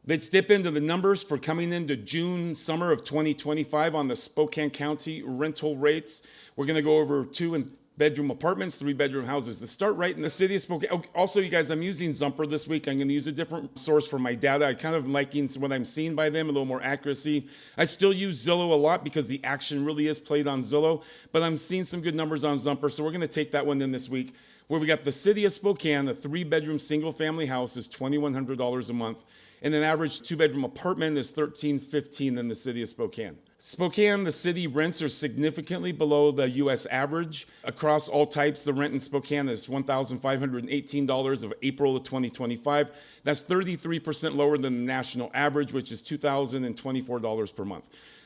Let's dip into the numbers for coming into June, summer of 2025 on the Spokane County rental rates. We're going to go over 2-bedroom apartments, 3-bedroom houses. To start right in the city of Spokane. Also, you guys, I'm using Zumper this week. I'm going to use a different source for my data. I kind of liking what I'm seeing by them, a little more accuracy. I still use Zillow a lot because the action really is played on Zillow, but I'm seeing some good numbers on Zumper, so we're going to take that one in this week. Where we got the city of Spokane, a 3-bedroom single-family house is $2,100 a month. And an average 2-bedroom apartment is $1,315 in the city of Spokane. Spokane, the city rents are significantly below the U.S. average. Across all types, the rent in Spokane is $1,518 of April of 2025. That's 33% lower than the national average, which is $2,024 per month.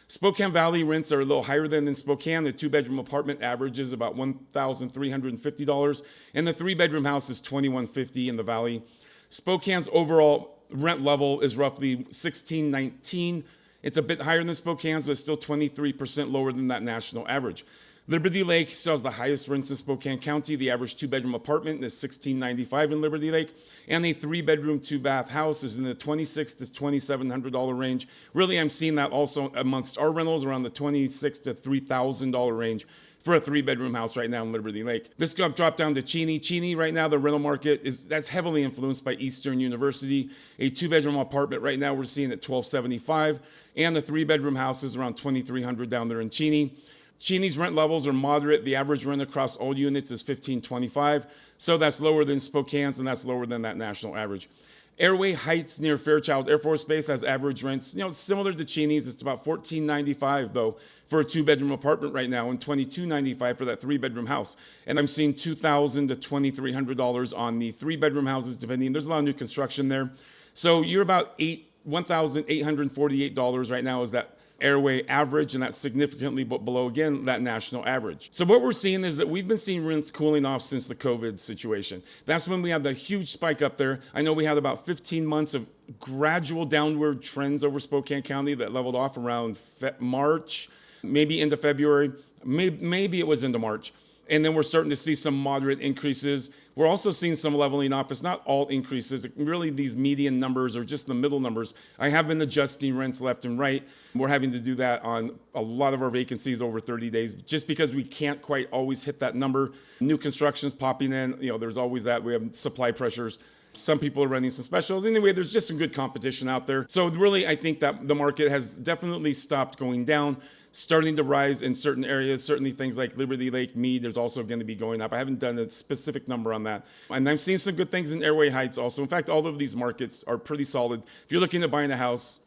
Spokane Valley rents are a little higher than in Spokane. The 2-bedroom apartment average is about $1,350, and the 3-bedroom house is $2,150 in the Valley. Spokane's overall rent level is roughly $1,619. It's a bit higher than Spokane's, but still 23% lower than that national average. Liberty Lake still has the highest rents in Spokane County. The average 2-bedroom apartment is $1,695 in Liberty Lake, and a 3-bedroom, 2-bath house is in the $2,600 to $2,700 range. Really, I'm seeing that also amongst our rentals around the $2,600 to $3,000 range for a 3-bedroom house right now in Liberty Lake. This got dropped down to Cheney. Cheney right now, the rental market that's heavily influenced by Eastern University. A 2-bedroom apartment right now we're seeing at $1,275, and the 3-bedroom house is around $2,300 down there in Cheney. Cheney's rent levels are moderate. The average rent across all units is $1,525, so that's lower than Spokane's, and that's lower than that national average. Airway Heights near Fairchild Air Force Base has average rents, similar to Cheney's. It's about $1,495 though for a 2-bedroom apartment right now, and $2,295 for that 3-bedroom house. And I'm seeing $2,000 to $2,300 on the 3-bedroom houses, depending. There's a lot of new construction there, so you're about $1,848 right now is that Airway average, and that's significantly below, again, that national average. So what we're seeing is that we've been seeing rents cooling off since the COVID situation. That's when we had the huge spike up there. I know we had about 15 months of gradual downward trends over Spokane County that leveled off around March, maybe into February, maybe it was into March. And then we're starting to see some moderate increases. We're also seeing some leveling off. It's not all increases. Really, these median numbers are just the middle numbers. I have been adjusting rents left and right. We're having to do that on a lot of our vacancies over 30 days, just because we can't quite always hit that number. New construction's popping in. There's always that. We have supply pressures. Some people are running some specials. Anyway, there's just some good competition out there. So really, I think that the market has definitely stopped going down, starting to rise in certain areas. Certainly things like Liberty Lake, Mead, there's also going to be going up. I haven't done a specific number on that. And I'm seeing some good things in Airway Heights also. In fact, all of these markets are pretty solid. If you're looking at buying a house,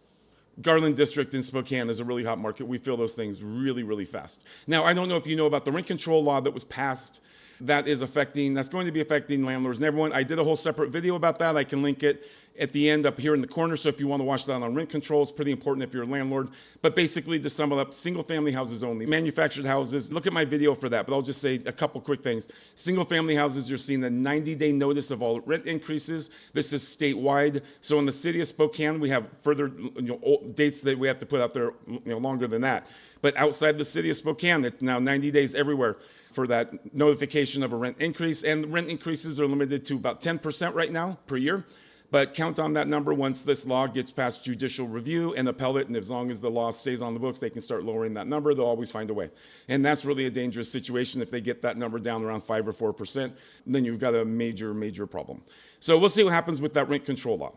Garland District in Spokane is a really hot market. We feel those things really, really fast. Now, I don't know if you know about the rent control law that was passed that's going to be affecting landlords and everyone. I did a whole separate video about that. I can link it at the end up here in the corner. So if you want to watch that on rent control, it's pretty important if you're a landlord. But basically, to sum it up, single family houses only. Manufactured houses, look at my video for that, but I'll just say a couple quick things. Single family houses, you're seeing a 90-day notice of all rent increases. This is statewide. So in the city of Spokane, we have further dates that we have to put out there longer than that. But outside the city of Spokane, it's now 90 days everywhere for that notification of a rent increase. And rent increases are limited to about 10% right now per year. But count on that number once this law gets past judicial review and appellate, and as long as the law stays on the books, they can start lowering that number. They'll always find a way. And that's really a dangerous situation. If they get that number down around 5 or 4%, then you've got a major, major problem. So we'll see what happens with that rent control law.